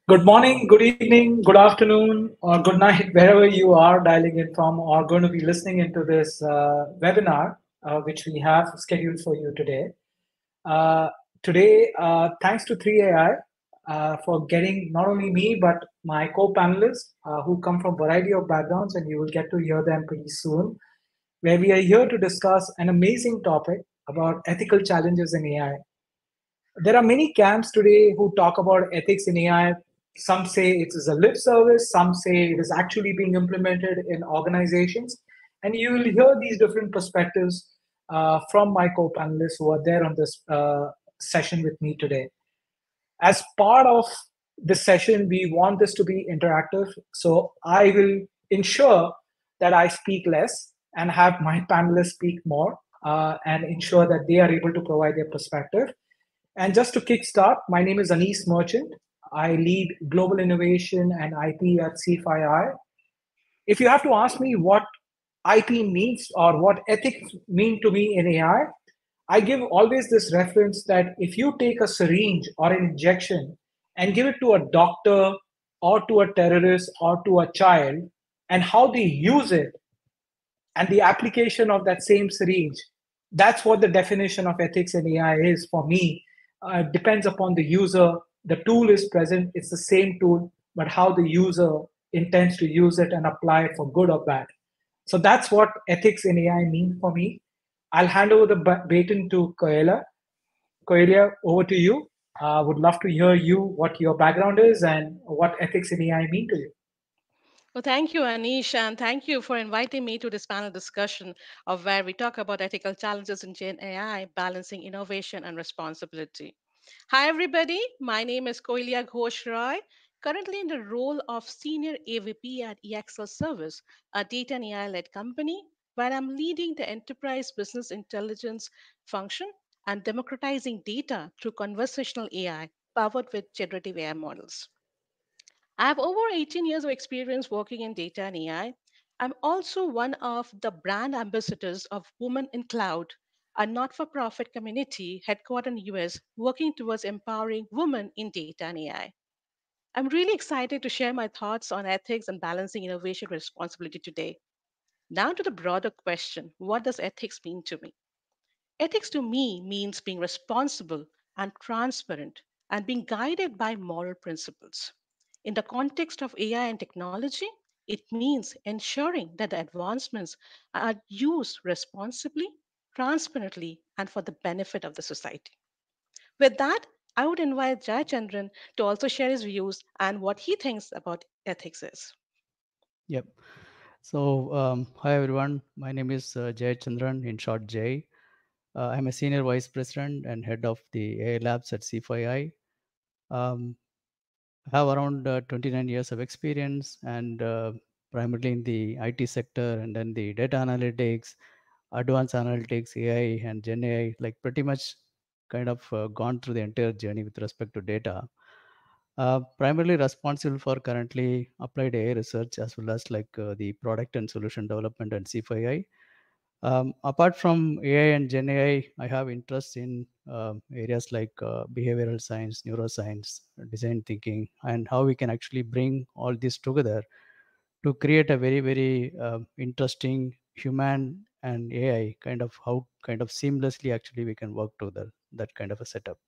Good morning, good evening, good afternoon, or good night, wherever you are dialing in from or going to be listening into this webinar, which we have scheduled for you today. Thanks to 3AI for getting not only me, but my co panelists who come from a variety of backgrounds, and you will get to hear them pretty soon, where we are here to discuss an amazing topic about ethical challenges in AI. There are many camps today who talk about ethics in AI. Some say it is a lip service, some say it is actually being implemented in organizations. And you will hear these different perspectives from my co panelists who are there on this session with me today. As part of this session, we want this to be interactive. So I will ensure that I speak less and have my panelists speak more and ensure that they are able to provide their perspective. And just to kickstart, my name is Anis Merchant. I lead global innovation and IP at C5I. If you have to ask me what IP means or what ethics mean to me in AI, I give always this reference that if you take a syringe or an injection and give it to a doctor or to a terrorist or to a child, and how they use it and the application of that same syringe, that's what the definition of ethics in AI is for me. It depends upon the user. The tool is present, it's the same tool, but how the user intends to use it and apply it for good or bad. So that's what ethics in AI mean for me. I'll hand over the baton to Koyelia. Koyelia, over to you. Would love to hear you what your background is and what ethics in AI mean to you. Well, thank you, Anish, and thank you for inviting me to this panel discussion of where we talk about ethical challenges in Gen AI, balancing innovation and responsibility. Hi, everybody. My name is Koyelia Ghosh, currently in the role of Senior AVP at EXL Service, a data and AI-led company where I'm leading the enterprise business intelligence function and democratizing data through conversational AI powered with generative AI models. I have over 18 years of experience working in data and AI. I'm also one of the brand ambassadors of Women in Cloud, a not for profit community headquartered in the US working towards empowering women in data and AI. I'm really excited to share my thoughts on ethics and balancing innovation with responsibility today. Now to the broader question, what does ethics mean to me? Ethics to me means being responsible and transparent and being guided by moral principles. In the context of AI and technology, it means ensuring that the advancements are used responsibly, transparently, and for the benefit of the society. With that, I would invite Jayachandran to also share his views and what he thinks about ethics is. Yep. Hi everyone. My name is Jayachandran, in short Jay. I'm a senior vice president and head of the AI labs at C5I. Um, I have around 29 years of experience and primarily in the IT sector and then the data analytics, advanced analytics, AI and Gen AI, like pretty much kind of gone through the entire journey with respect to data. Primarily responsible for currently applied AI research as well as the product and solution development and C5I. Apart from AI and Gen AI, I have interests in areas like behavioral science, neuroscience, design thinking, and how we can actually bring all this together to create a very, very interesting human and AI kind of how kind of seamlessly actually we can work together, that kind of a setup.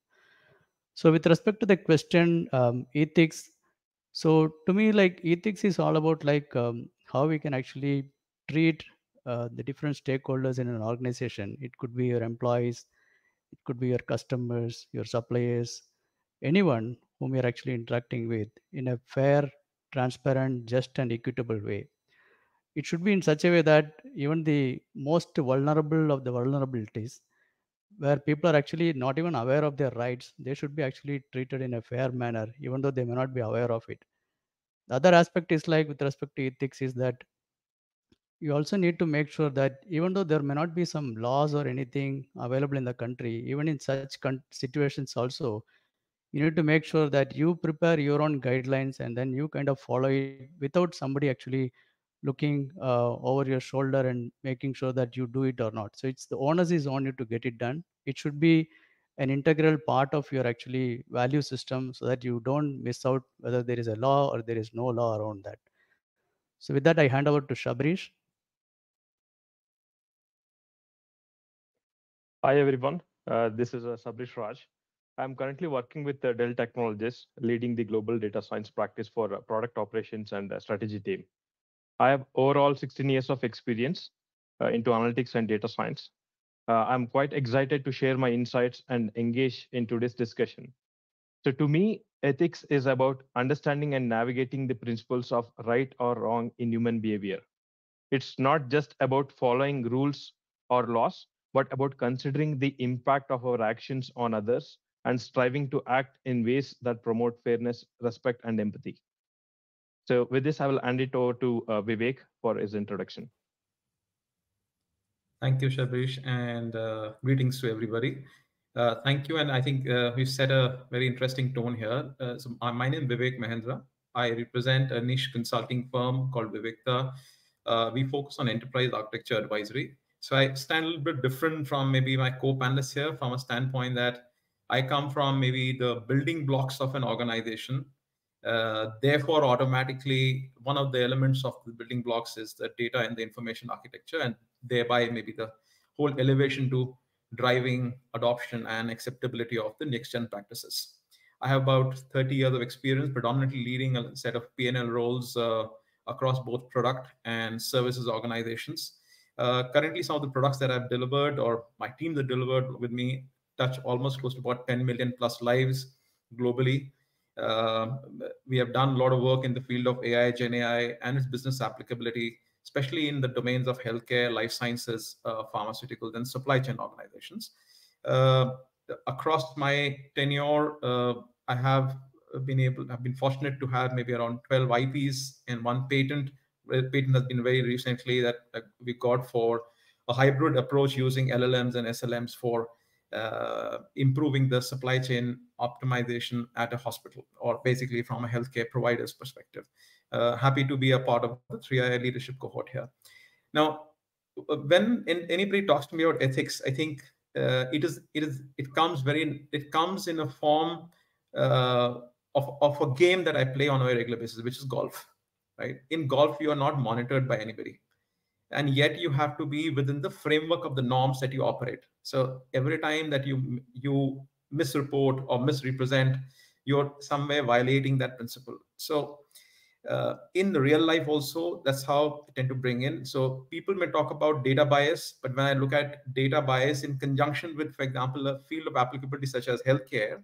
So with respect to the question, ethics. So to me, like ethics is all about how we can actually treat the different stakeholders in an organization. It could be your employees, it could be your customers, your suppliers, anyone whom you're actually interacting with in a fair, transparent, just and equitable way. It should be in such a way that even the most vulnerable of the vulnerabilities, where people are actually not even aware of their rights, they should be actually treated in a fair manner, even though they may not be aware of it. The other aspect is like with respect to ethics is that you also need to make sure that even though there may not be some laws or anything available in the country, even in such situations also, you need to make sure that you prepare your own guidelines and then you kind of follow it without somebody actually looking over your shoulder and making sure that you do it or not. So it's the onus is on you to get it done. It should be an integral part of your actually value system, so that you don't miss out whether there is a law or there is no law around that. So with that, I hand over to Shabareesh. Hi everyone, this is Shabareesh Raj. I'm currently working with Dell Technologies, leading the global data science practice for product operations and strategy team. I have overall 16 years of experience into analytics and data science. I'm quite excited to share my insights and engage in today's discussion. So to me, ethics is about understanding and navigating the principles of right or wrong in human behavior. It's not just about following rules or laws, but about considering the impact of our actions on others and striving to act in ways that promote fairness, respect, and empathy. So, with this, I will hand it over to Vivek for his introduction. Thank you, Shabareesh, and greetings to everybody. Thank you, and I think we've set a very interesting tone here. My name is Vivek Mahendra. I represent a niche consulting firm called Vivikta. We focus on enterprise architecture advisory. So I stand a little bit different from maybe my co-panelists here, from a standpoint that I come from maybe the building blocks of an organization. Therefore, automatically, one of the elements of the building blocks is the data and the information architecture, and thereby maybe the whole elevation to driving adoption and acceptability of the next gen practices. I have about 30 years of experience, predominantly leading a set of P&L roles across both product and services organizations. Currently, some of the products that I've delivered or my teams have delivered with me touch almost close to about 10 million plus lives globally. We have done a lot of work in the field of AI, Gen AI, and its business applicability, especially in the domains of healthcare, life sciences, pharmaceuticals, and supply chain organizations. Across my tenure, I've been fortunate to have maybe around 12 IPs and one patent. The patent has been very recently that we got for a hybrid approach using LLMs and SLMs for improving the supply chain optimization at a hospital, or basically from a healthcare provider's perspective. Happy to be a part of the 3i leadership cohort here. Now, when anybody talks to me about ethics, I think it comes in a form of a game that I play on a very regular basis, which is golf. Right? In golf, you are not monitored by anybody, and yet you have to be within the framework of the norms that you operate. So every time that you misreport or misrepresent, you're somewhere violating that principle. So in the real life also, that's how I tend to bring in. So people may talk about data bias, but when I look at data bias in conjunction with, for example, a field of applicability such as healthcare,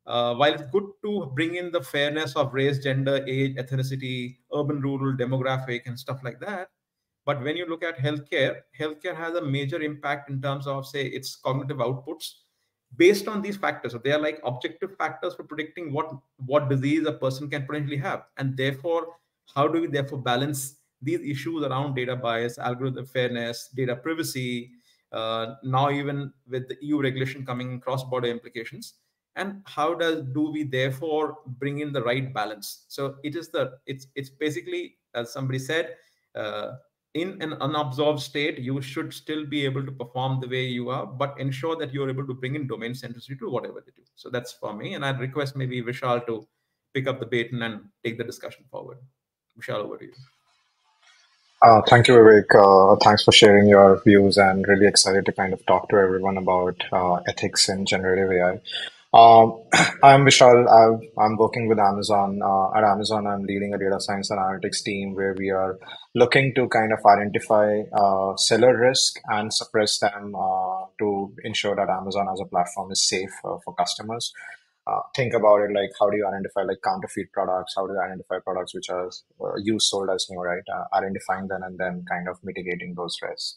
while it's good to bring in the fairness of race, gender, age, ethnicity, urban, rural, demographic, and stuff like that, but when you look at healthcare has a major impact in terms of, say, its cognitive outputs based on these factors. So they are like objective factors for predicting what disease a person can potentially have. And therefore, how do we therefore balance these issues around data bias, algorithm fairness, data privacy, now even with the EU regulation coming cross-border implications? And how do we therefore bring in the right balance? So it's basically, as somebody said, in an unabsorbed state, you should still be able to perform the way you are, but ensure that you're able to bring in domain centricity to whatever they do. So that's for me. And I'd request maybe Vishal to pick up the baton and take the discussion forward. Vishal, over to you. Thank you, Vivek. Thanks for sharing your views, and really excited to kind of talk to everyone about ethics in generative AI. I'm Vishal. I'm working with Amazon. At Amazon, I'm leading a data science and analytics team where we are looking to kind of identify seller risk and suppress them to ensure that Amazon as a platform is safe for customers. Think about it like, how do you identify like counterfeit products? How do you identify products which are used, sold as new, right? Identifying them and then kind of mitigating those risks.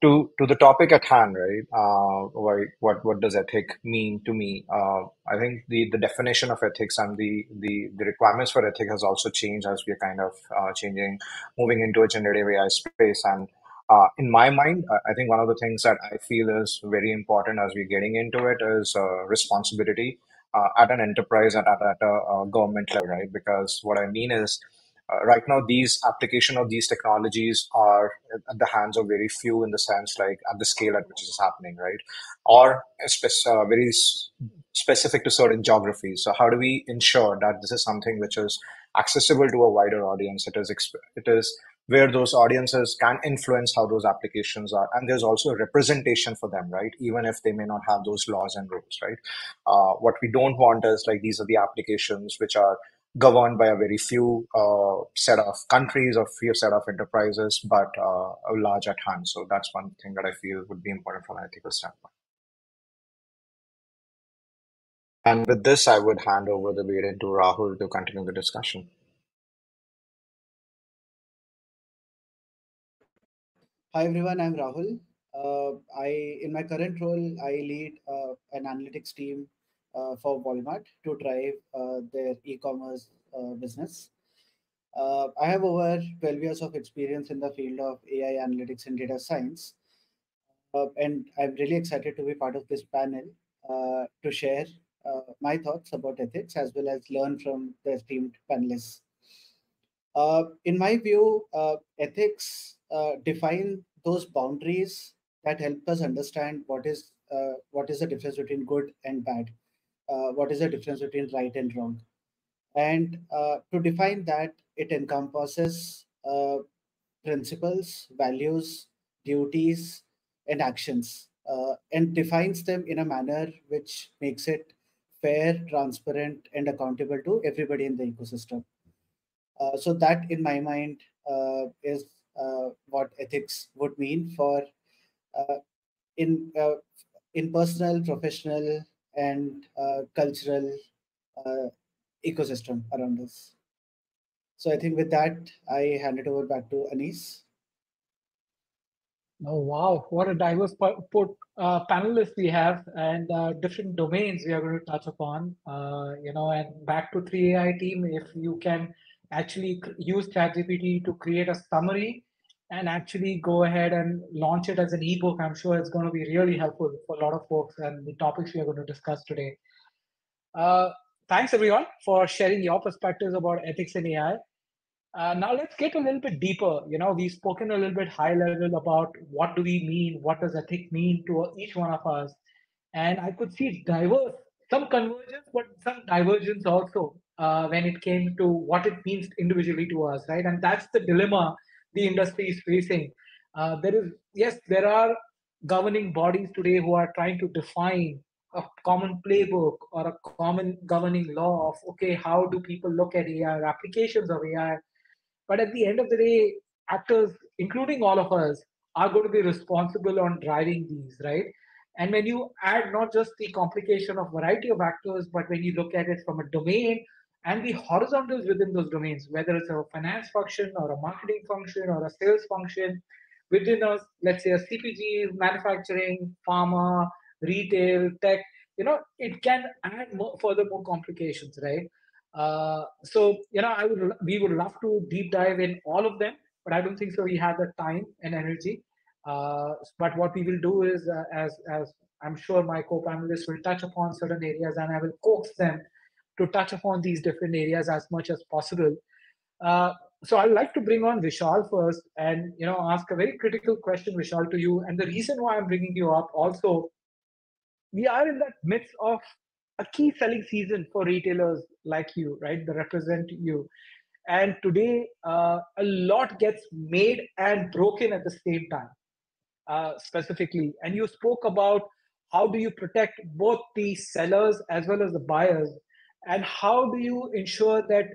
To the topic at hand, right? What does ethic mean to me? I think the definition of ethics and the requirements for ethic has also changed as we're kind of moving into a generative AI space. And in my mind, I think one of the things that I feel is very important as we're getting into it is responsibility at an enterprise and at a government level, right? Because what I mean is, right now, these application of these technologies are at the hands of very few, in the sense like at the scale at which this is happening, right? Or very specific to certain geographies. So how do we ensure that this is something which is accessible to a wider audience? It is where those audiences can influence how those applications are, and there's also representation for them, right? Even if they may not have those laws and rules, right? What we don't want is like these are the applications which are governed by a very few set of countries or few set of enterprises, but a large at hand. So that's one thing that I feel would be important from an ethical standpoint. And with this, I would hand over the lead to Rahul to continue the discussion. Hi everyone, I'm Rahul. In my current role, I lead an analytics team for Walmart to drive their e-commerce business. I have over 12 years of experience in the field of AI analytics and data science, and I'm really excited to be part of this panel to share my thoughts about ethics as well as learn from the esteemed panelists. In my view, ethics define those boundaries that help us understand what is the difference between good and bad, what is the difference between right and wrong, and to define that, it encompasses principles, values, duties, and actions, and defines them in a manner which makes it fair, transparent, and accountable to everybody in the ecosystem. So that, in my mind, is what ethics would mean for uh, in uh, in personal, professional, and cultural uh, ecosystem around us. So I think with that, I hand it over back to Anis. Oh, wow. What a diverse panelists we have, and different domains we are going to touch upon. And back to 3AI team, if you can actually use ChatGPT to create a summary and actually go ahead and launch it as an ebook, I'm sure it's going to be really helpful for a lot of folks and the topics we are going to discuss today. Uh, Thanks everyone for sharing your perspectives about ethics in AI. Now let's get a little bit deeper. We've spoken a little bit high level about what do we mean, what does ethic mean to each one of us, and I could see some convergence, but some divergence also when it came to what it means individually to us, right? And that's the dilemma the industry is facing. There are governing bodies today who are trying to define a common playbook or a common governing law of okay, how do people look at AI or applications of AI, but at the end of the day, actors, including all of us, are going to be responsible on driving these, right? And when you add not just the complication of variety of actors, but when you look at it from a domain and the horizontals within those domains, whether it's a finance function or a marketing function or a sales function, within a, let's say, a CPG, manufacturing, pharma, retail, tech, it can add further more complications, right? We would love to deep dive in all of them, but I don't think so. We have the time and energy. But what we will do is, as I'm sure my co-panelists will touch upon certain areas, and I will coax them to touch upon these different areas as much as possible. Uh, so I'd like to bring on Vishal first, and ask a very critical question, Vishal, to you. And the reason why I'm bringing you up also, we are in that midst of a key selling season for retailers like you, right? That represent you. And today, a lot gets made and broken at the same time, specifically. And you spoke about how do you protect both the sellers as well as the buyers, and how do you ensure that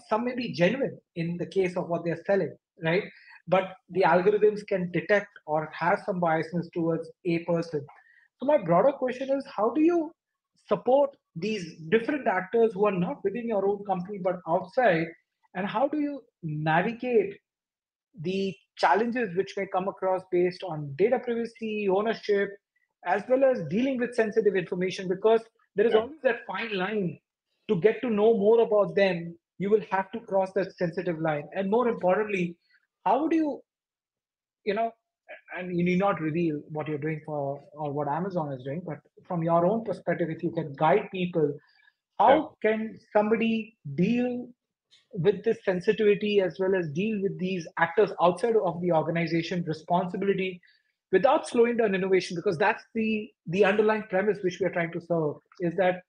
some may be genuine in the case of what they're selling, right? But the algorithms can detect or have some biasness towards a person. So my broader question is, how do you support these different actors who are not within your own company but outside, and how do you navigate the challenges which may come across based on data privacy, ownership, as well as dealing with sensitive information? Because there is always that fine line. To get to know more about them, you will have to cross that sensitive line. And more importantly, how do you, you know, and you need not reveal what you're doing for or what Amazon is doing, but from your own perspective, if you can guide people, how can somebody deal with this sensitivity as well as deal with these actors outside of the organization responsibility without slowing down innovation, because that's the underlying premise which we are trying to serve, is that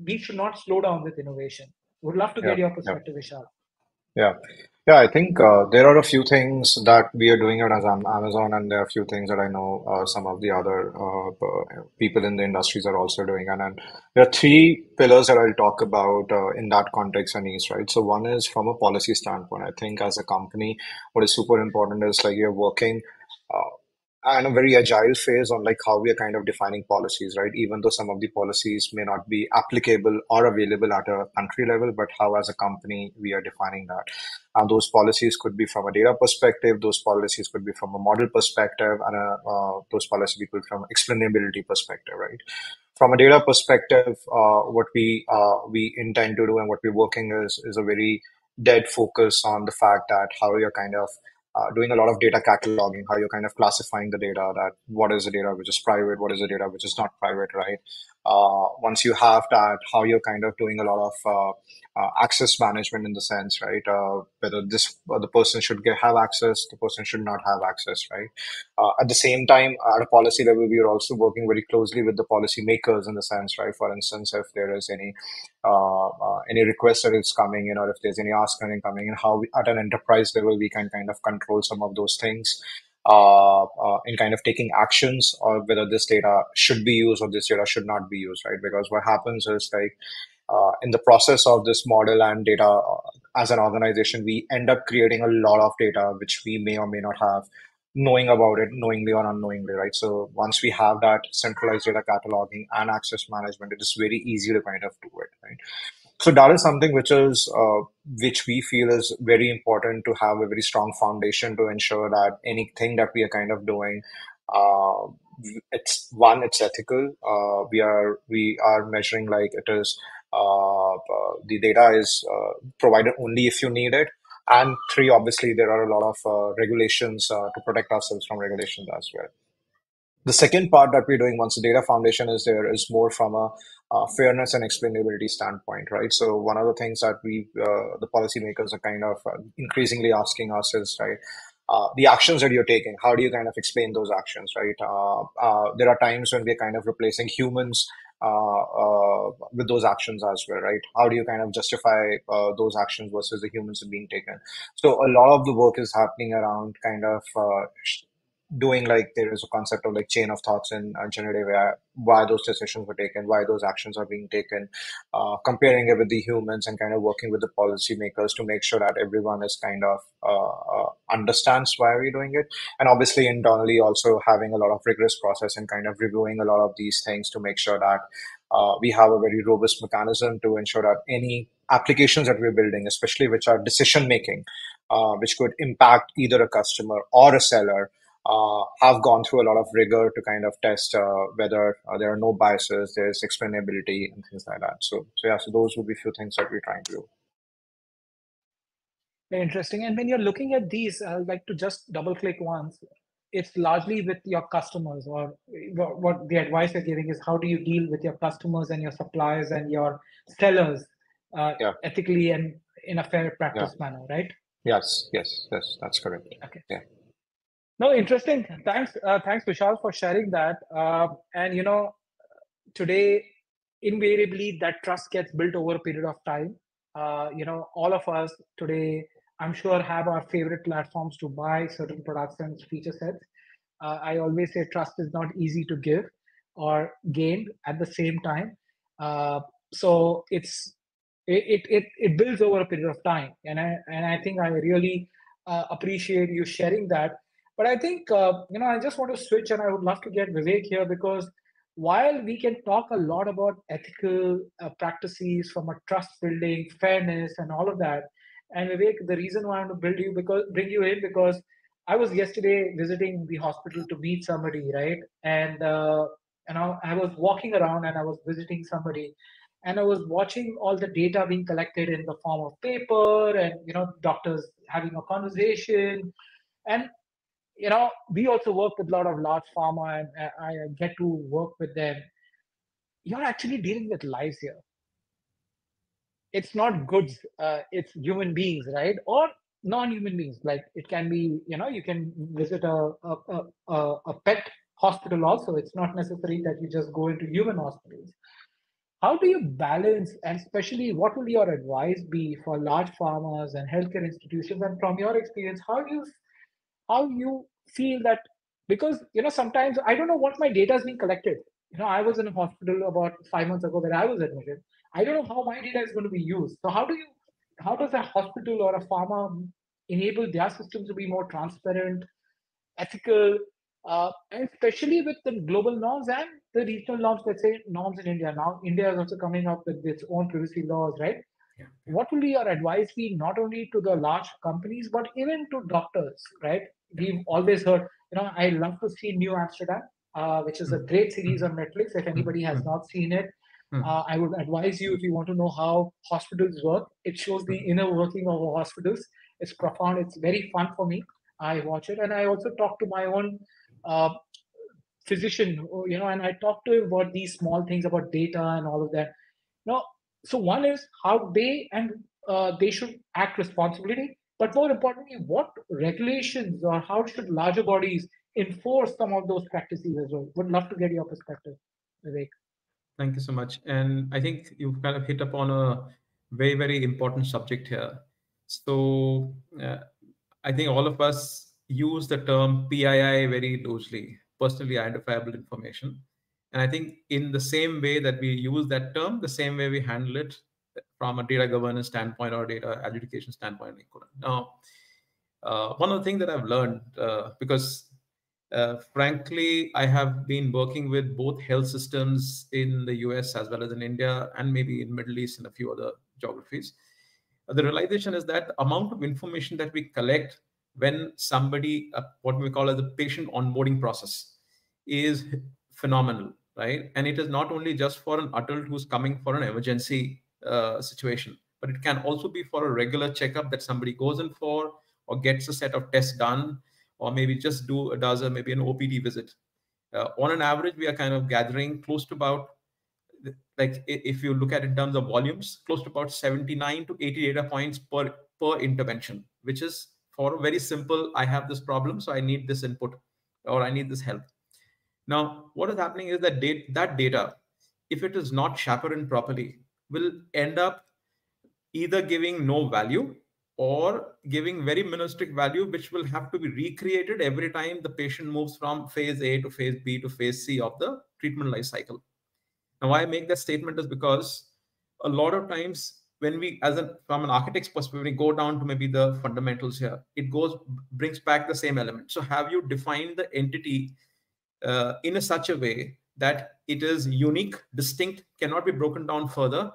we should not slow down with innovation. Would love to Yeah, get your yeah. perspective, Vishal. Yeah, yeah. I think there are a few things that we are doing it as Amazon, and there are a few things that I know some of the other people in the industries are also doing. And there are three pillars that I'll talk about in that context, Anis, right? So one is from a policy standpoint. I think as a company, what is super important is like you're working. And a very agile phase on like how we are kind of defining policies, right? Even though some of the policies may not be applicable or available at a country level, but how as a company we are defining that. And those policies could be from a data perspective, those policies could be from a model perspective, and those policies could be from explainability perspective, right? From a data perspective, what we intend to do and what we're working is a very dead focus on the fact that how you're kind of doing a lot of data cataloging, how you're kind of classifying the data, that what is the data which is private, what is the data which is not private, right? Once you have that, how you're kind of doing a lot of access management in the sense, right? Whether the person should have access, the person should not have access, right? At the same time, at a policy level, we are also working very closely with the policy makers in the sense, right? For instance, if there is any request that is coming in, or if there's any ask coming in, how at an enterprise level we can kind of control some of those things in kind of taking actions, or whether this data should be used or this data should not be used, right? Because what happens is like in the process of this model and data as an organization, we end up creating a lot of data which we may or may not have knowing about it, knowingly or unknowingly, right? So once we have that centralized data cataloging and access management, it is very easy to kind of do it, right? So that is something which we feel is very important to have a very strong foundation to ensure that anything that we are kind of doing, uh, it's ethical. We are measuring like it is the data is provided only if you need it. And three, obviously, there are a lot of regulations to protect ourselves from regulations as well. The second part that we're doing once the data foundation is there is more from a fairness and explainability standpoint, right? So one of the things that the policymakers are kind of increasingly asking us is, right, the actions that you're taking, how do you kind of explain those actions, right? There are times when we're kind of replacing humans with those actions as well, right? How do you kind of justify those actions versus the humans being taken? So a lot of the work is happening around kind of doing like there is a concept of like chain of thoughts in generative AI, why those decisions were taken, why those actions are being taken, comparing it with the humans and kind of working with the policymakers to make sure that everyone is kind of understands why we're doing it. And obviously internally also having a lot of rigorous process and kind of reviewing a lot of these things to make sure that we have a very robust mechanism to ensure that any applications that we're building, especially which are decision making, which could impact either a customer or a seller, have gone through a lot of rigor to kind of test whether there are no biases, there's explainability and things like that. So yeah, so those would be a few things that we're trying to do. Very interesting. And when you're looking at these, I'd like to just double click once. It's largely with your customers, or what the advice you're giving is how do you deal with your customers and your suppliers and your sellers Yeah, ethically and in a fair yeah, practice manner, right? yes, that's correct. Okay. Yeah, No, interesting. Thanks, Vishal, for sharing that. And today, invariably, that trust gets built over a period of time. All of us today, I'm sure, have our favorite platforms to buy certain products and feature sets. I always say trust is not easy to give or gain at the same time. Uh, so it builds over a period of time, and I think I really appreciate you sharing that. But I think I just want to switch, and I would love to get Vivek here, because while we can talk a lot about ethical practices from a trust building, fairness, and all of that, and Vivek, the reason why I want to bring you in because I was yesterday visiting the hospital to meet somebody, right? And I was walking around and I was visiting somebody, and I was watching all the data being collected in the form of paper, and doctors having a conversation, and we also work with a lot of large pharma, and I get to work with them. You're actually dealing with lives here. it's not goods, it's human beings, right? Or non-human beings. Like it can be, you can visit a pet hospital also. It's not necessary that you just go into human hospitals. How do you balance, and especially what will your advice be for large farmers and healthcare institutions? And from your experience, how you feel that, because sometimes I don't know what my data is being collected. I was in a hospital about 5 months ago where I was admitted. I don't know how my data is going to be used. So how does a hospital or a farmer enable their system to be more transparent, ethical, and especially with the global norms and the regional norms, let's say norms in India. Now, India is also coming up with its own privacy laws, right? Yeah. What will be your advice be not only to the large companies, but even to doctors, right? We've always heard, I love to see New Amsterdam, which is a great series on Netflix. If anybody has not seen it, I would advise you, if you want to know how hospitals work. It shows the inner working of hospitals. It's profound. It's very fun for me. I watch it, and I also talk to my own uh, physician, and I talk to him about these small things about data and all of that. No, so one is how they should act responsibly, but more importantly, what regulations or how should larger bodies enforce some of those practices as well? Would love to get your perspective, Vivek. Thank you so much. And I think you've kind of hit upon a very, very important subject here. So I think all of us use the term PII very loosely, personally identifiable information. And I think in the same way that we use that term, the same way we handle it from a data governance standpoint or data adjudication standpoint. Now, one of the things that I've learned, because frankly, I have been working with both health systems in the US as well as in India and maybe in Middle East and a few other geographies. The realization is that the amount of information that we collect when somebody, what we call as the patient onboarding process, is phenomenal, right? And it is not only just for an adult who's coming for an emergency situation, but it can also be for a regular checkup that somebody goes in for or gets a set of tests done, or maybe just does maybe an OPD visit. On an average, we are kind of gathering close to about, like if you look at in terms of volumes, close to about 79 to 80 data points per intervention, which is for a very simple, I have this problem, so I need this input or I need this help. Now, what is happening is that that data, if it is not chaperoned properly, will end up either giving no value or giving very minimalistic value, which will have to be recreated every time the patient moves from phase A to phase B to phase C of the treatment life cycle. Now, why I make that statement is because a lot of times when we, from an architect's perspective, when we go down to maybe the fundamentals here, it brings back the same element. So have you defined the entity in such a way that it is unique, distinct, cannot be broken down further,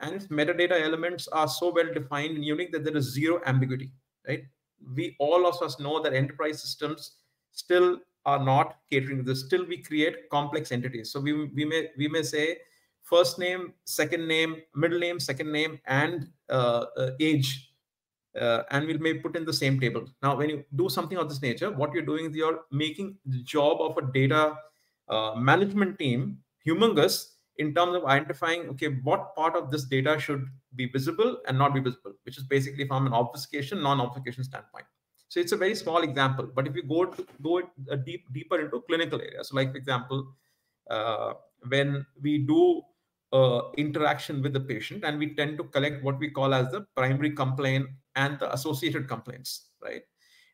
and its metadata elements are so well defined and unique that there is zero ambiguity, right? We all of us know that enterprise systems still are not catering to this. Still, we create complex entities. So we may say first name, second name, middle name, second name, and age, and we'll maybe put in the same table. Now, when you do something of this nature, what you're doing is you're making the job of a data management team humongous in terms of identifying, okay, what part of this data should be visible and not be visible, which is basically from an obfuscation, non-obfuscation standpoint. So it's a very small example, but if you go deeper into clinical areas, so like for example, when we do interaction with the patient, and we tend to collect what we call as the primary complaint and the associated complaints, right?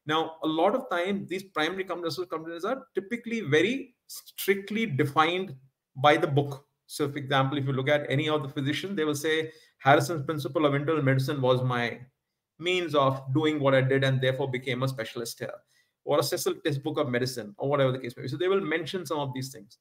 Now, a lot of time, these primary complaints are typically very strictly defined by the book. So, for example, if you look at any of the physicians, they will say Harrison's principle of internal medicine was my means of doing what I did and therefore became a specialist here, or a Cecil textbook of medicine, or whatever the case may be. So they will mention some of these things.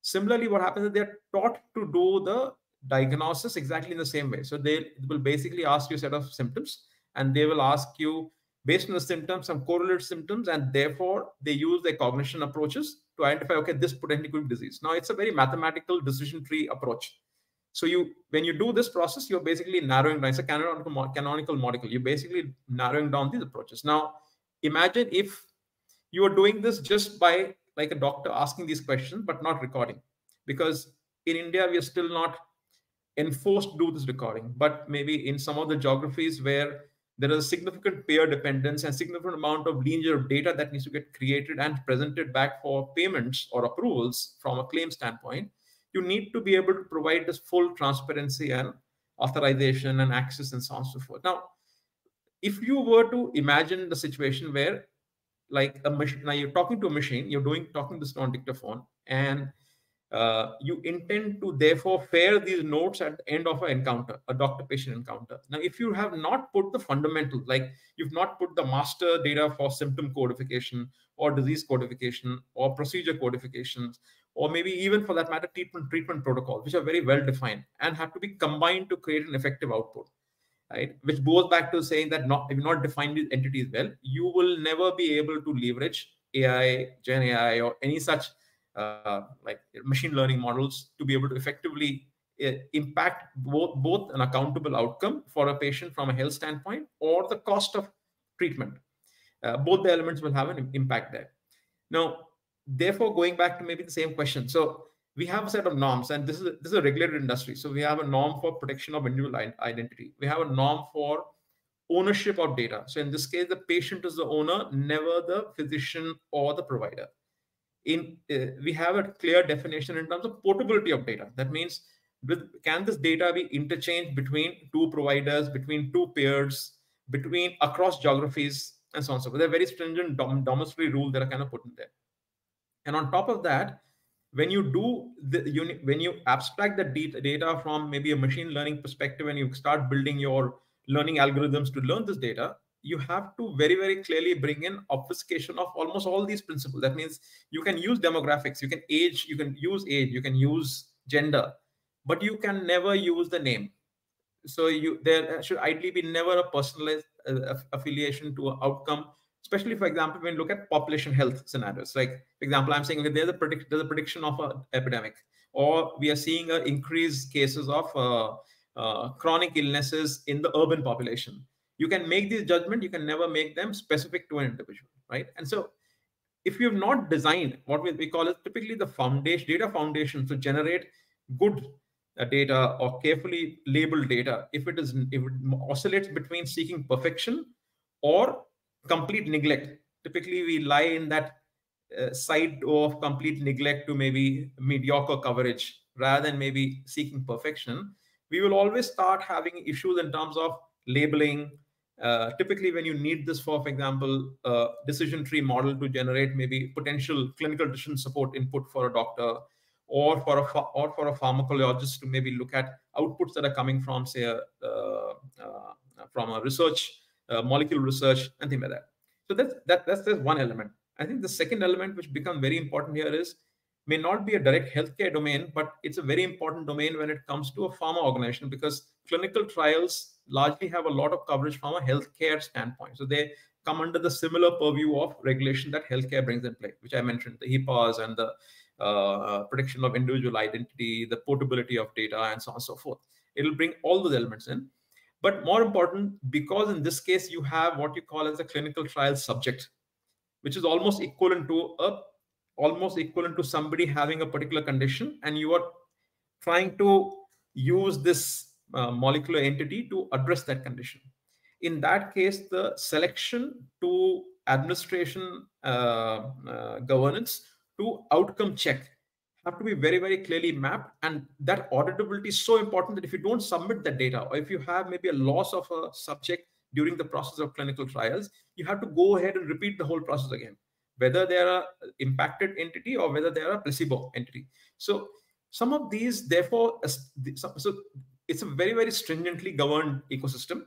Similarly, what happens is they're taught to do the diagnosis exactly in the same way. So they will basically ask you a set of symptoms, and they will ask you, based on the symptoms, some correlated symptoms, and therefore they use their cognition approaches to identify, okay, this potentially could be disease. Now, it's a very mathematical decision tree approach. So when you do this process, you're basically narrowing down. It's a canonical model. You're basically narrowing down these approaches. Now, imagine if you are doing this just by like a doctor asking these questions, but not recording. Because in India, we are still not enforced to do this recording. But maybe in some of the geographies where there is a significant payer dependence and significant amount of linear data that needs to get created and presented back for payments or approvals from a claim standpoint, you need to be able to provide this full transparency and authorization and access and so on and so forth. Now, if you were to imagine the situation where like a machine, now you're talking to a machine, you're talking to this non-dictaphone, and you intend to therefore fare these notes at the end of an encounter, a doctor-patient encounter. Now, if you have not put the fundamentals, like you've not put the master data for symptom codification or disease codification or procedure codifications, or maybe even for that matter, treatment protocols, which are very well defined and have to be combined to create an effective output, right? Which goes back to saying that if you not define these entities well, you will never be able to leverage AI, Gen AI, or any such like machine learning models to be able to effectively impact both an accountable outcome for a patient from a health standpoint or the cost of treatment. Both the elements will have an impact there. Now, therefore, going back to maybe the same question. So we have a set of norms, and this is a regulated industry. So we have a norm for protection of individual identity. We have a norm for ownership of data. So in this case, the patient is the owner, never the physician or the provider. We have a clear definition in terms of portability of data. That means, can this data be interchanged between two providers, between two peers, across geographies, and so on and so forth. There are very stringent domiciliary rules that are kind of put in there. And on top of that, when you when you abstract the data from maybe a machine learning perspective and you start building your learning algorithms to learn this data, you have to very, very clearly bring in obfuscation of almost all these principles. That means you can use demographics, you can age, you can use gender, but you can never use the name. So there should ideally be never a personalized affiliation to an outcome, especially, for example, when you look at population health scenarios. Like, for example, I'm saying, okay, there's a prediction of an epidemic, or we are seeing increased cases of chronic illnesses in the urban population. You can make these judgments, you can never make them specific to an individual, right? And so if you have not designed what we call it typically the data foundation to generate good data or carefully labeled data, if it oscillates between seeking perfection or complete neglect, typically we lie in that side of complete neglect to maybe mediocre coverage rather than maybe seeking perfection, we will always start having issues in terms of labeling. Typically, when you need this for example, a decision tree model to generate maybe potential clinical decision support input for a doctor, or for a pharmacologist to maybe look at outputs that are coming from, say, from a research, molecule research, and things like that. So that's one element. I think the second element which becomes very important here may not be a direct healthcare domain, but it's a very important domain when it comes to a pharma organization, because clinical trials largely have a lot of coverage from a healthcare standpoint. So they come under the similar purview of regulation that healthcare brings in play, which I mentioned, the HIPAAs and the protection of individual identity, the portability of data, and so on and so forth. It'll bring all those elements in. But more important, because in this case, you have what you call as a clinical trial subject, which is almost equivalent to somebody having a particular condition, and you are trying to use this molecular entity to address that condition. In that case, the selection to administration governance to outcome check have to be very, very clearly mapped. And that auditability is so important that if you don't submit that data, or if you have maybe a loss of a subject during the process of clinical trials, you have to go ahead and repeat the whole process again, whether they are impacted entity or whether they are a placebo entity. So some of these, therefore, so it's a very, very stringently governed ecosystem.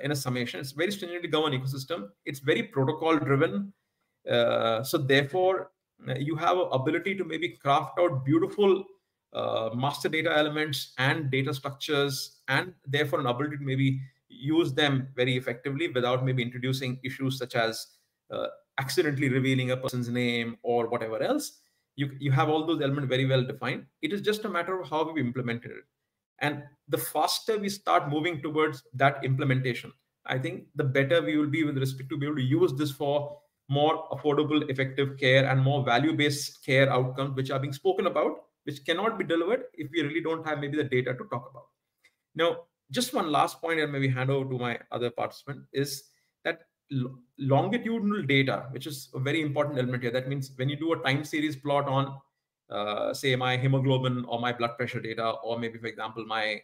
In a summation, it's very stringently governed ecosystem. It's very protocol driven. So therefore, you have an ability to maybe craft out beautiful master data elements and data structures, and therefore an ability to maybe use them very effectively without maybe introducing issues such as accidentally revealing a person's name or whatever else. You have all those elements very well defined. It is just a matter of how we implemented it. And the faster we start moving towards that implementation, I think the better we will be with respect to be able to use this for more affordable, effective care and more value-based care outcomes, which are being spoken about, which cannot be delivered if we really don't have maybe the data to talk about. Now, just one last point, and maybe hand over to my other participant, is that longitudinal data, which is a very important element here. That means when you do a time series plot on, say, my hemoglobin or my blood pressure data, or maybe, for example, my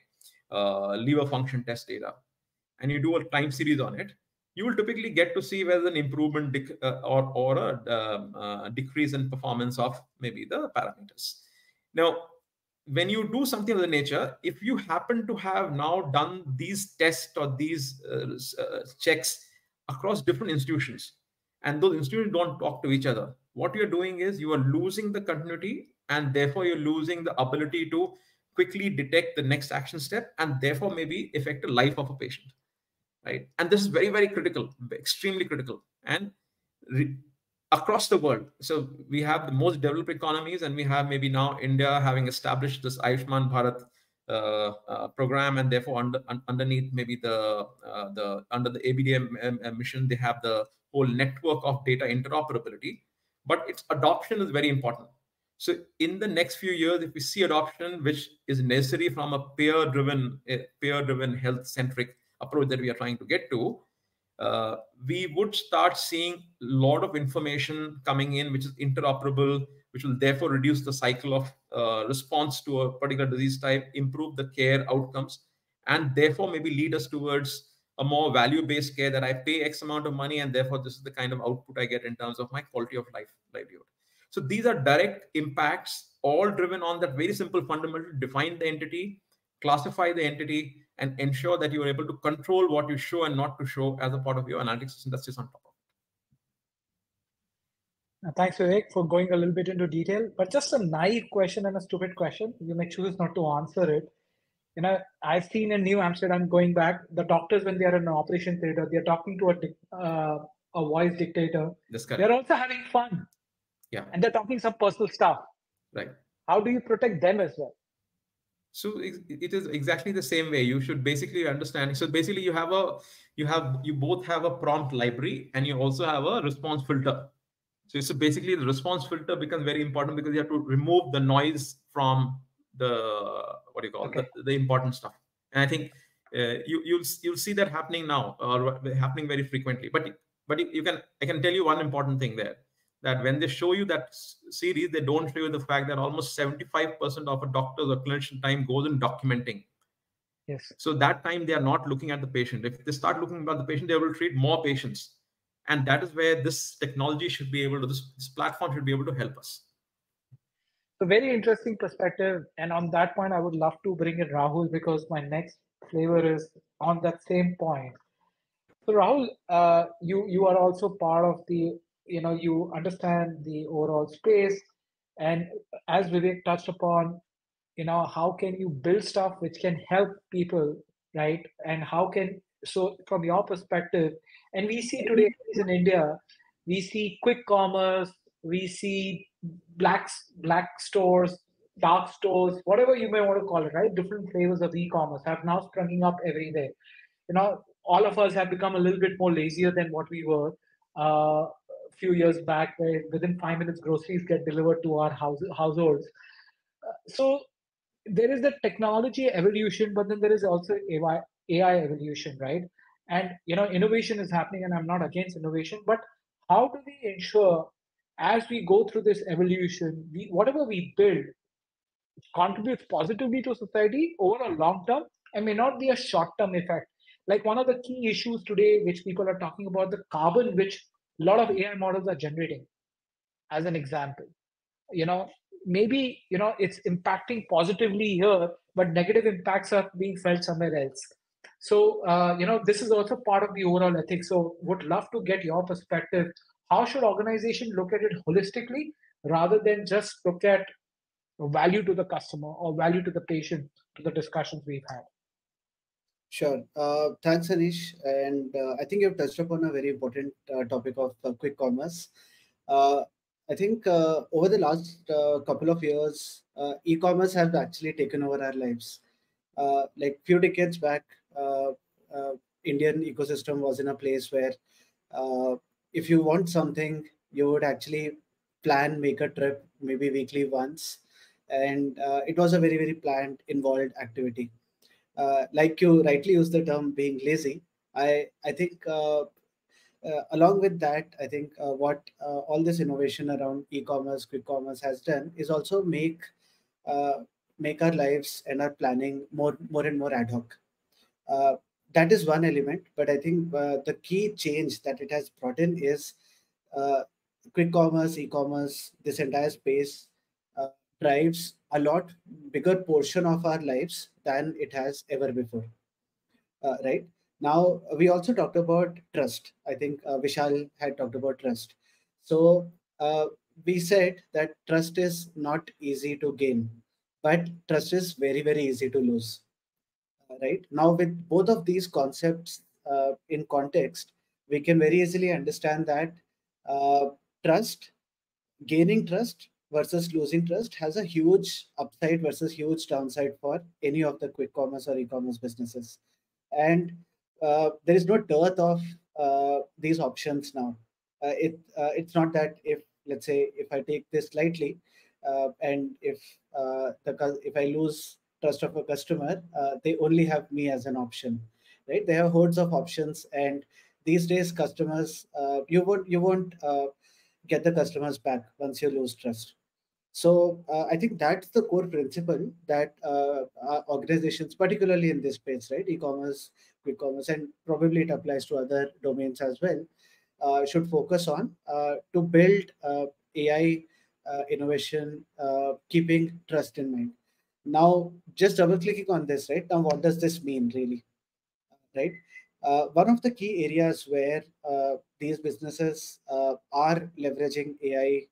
liver function test data, and you do a time series on it, you will typically get to see whether an improvement or a decrease in performance of maybe the parameters. Now, when you do something of the nature, if you happen to have now done these tests or these checks across different institutions, and those institutions don't talk to each other, what you're doing is you are losing the continuity, and therefore you're losing the ability to quickly detect the next action step, and therefore maybe affect the life of a patient, right? And this is very, very critical, extremely critical, and across the world. So we have the most developed economies, and we have maybe now India having established this Ayushman Bharat program, and therefore underneath maybe under the ABDM mission, they have the whole network of data interoperability. But its adoption is very important. So in the next few years, if we see adoption, which is necessary from a peer-driven, health-centric approach that we are trying to get to, we would start seeing a lot of information coming in, which is interoperable, which will therefore reduce the cycle of response to a particular disease type, improve the care outcomes, and therefore maybe lead us towards a more value-based care that I pay X amount of money, and therefore this is the kind of output I get in terms of my quality of life, livelihood. So these are direct impacts, all driven on that very simple fundamental: define the entity, classify the entity, and ensure that you are able to control what you show and not to show as a part of your analytics system that's just on top of it. Thanks, Vivek, for going a little bit into detail. But just a naive question and a stupid question. You may choose not to answer it. You know, I've seen in New Amsterdam, going back, the doctors, when they are in an operation theater, they're talking to a voice dictator. They're also having fun. Yeah. And they're talking some personal stuff. Right. How do you protect them as well? So it is exactly the same way. You should basically understand. So basically you both have a prompt library, and you also have a response filter. So basically the response filter becomes very important, because you have to remove the noise from the, the important stuff. And I think you'll see that happening now, or happening very frequently. But I can tell you one important thing there, that when they show you that series, they don't show you the fact that almost 75% of a doctor's or clinician time goes in documenting. Yes. So that time they are not looking at the patient. If they start looking about the patient, they will treat more patients. And that is where this technology should be able to, this platform should be able to help us. So very interesting perspective. And on that point, I would love to bring in Rahul, because my next flavor is on that same point. So Rahul, you are also part of the, you understand the overall space. And as Vivek touched upon, how can you build stuff which can help people, right? And so from your perspective, and we see today, at least in India, we see quick commerce, we see black stores, dark stores, whatever you may want to call it, right? Different flavors of e-commerce have now sprung up everywhere. All of us have become a little bit more lazier than what we were a few years back, where within 5 minutes groceries get delivered to our households. So there is the technology evolution, but then there is also AI evolution, right? And innovation is happening, and I'm not against innovation, but how do we ensure, as we go through this evolution, whatever we build contributes positively to society over a long term and may not be a short term effect? Like one of the key issues today, which people are talking about, the carbon which a lot of AI models are generating, as an example. Maybe it's impacting positively here, but negative impacts are being felt somewhere else. So this is also part of the overall ethics. So would love to get your perspective. How should organization look at it holistically, rather than just look at value to the customer or value to the patient, to the discussions we've had? Sure. Thanks, Anish. And I think you've touched upon a very important topic of quick commerce. I think over the last couple of years, e-commerce has actually taken over our lives. Like few decades back, Indian ecosystem was in a place where if you want something, you would actually make a trip, maybe weekly once. And it was a very, very planned, involved activity. Like you rightly used the term being lazy, I think along with that, I think what all this innovation around e-commerce, quick commerce has done is also uh, make our lives and our planning more and more ad hoc. Uh, that is one element, but I think the key change that it has brought in is uh, quick commerce, e-commerce, this entire space uh, drives a lot bigger portion of our lives than it has ever before. Right now, we also talked about trust. I think Vishal had talked about trust. So uh, we said that trust is not easy to gain, but trust is very easy to lose. Right now, with both of these concepts in context, we can very easily understand that uh, trust, gaining trust versus losing trust has a huge upside versus huge downside for any of the quick commerce or e-commerce businesses. And there is no dearth of these options now. It's not that, if let's say, if I take this lightly, and if I lose trust of a customer, they only have me as an option, right? They have hordes of options, and these days customers, you won't get the customers back once you lose trust. So I think that's the core principle that organizations, particularly in this space, right, e-commerce, quick commerce, and probably it applies to other domains as well, should focus on to build AI innovation, keeping trust in mind. Now, just double clicking on this, right? Now, what does this mean really? Right? One of the key areas where these businesses are leveraging AI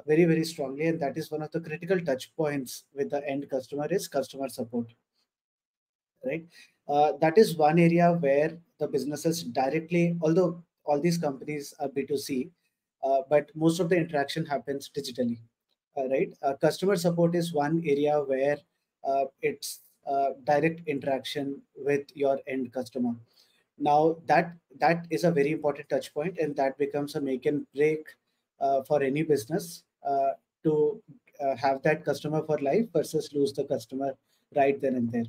very strongly, and that is one of the critical touch points with the end customer, is customer support. Right? That is one area where the businesses directly, although all these companies are B2C, but most of the interaction happens digitally. Right? Customer support is one area where it's direct interaction with your end customer. Now that is a very important touch point, and that becomes a make and break for any business to have that customer for life versus lose the customer right then and there.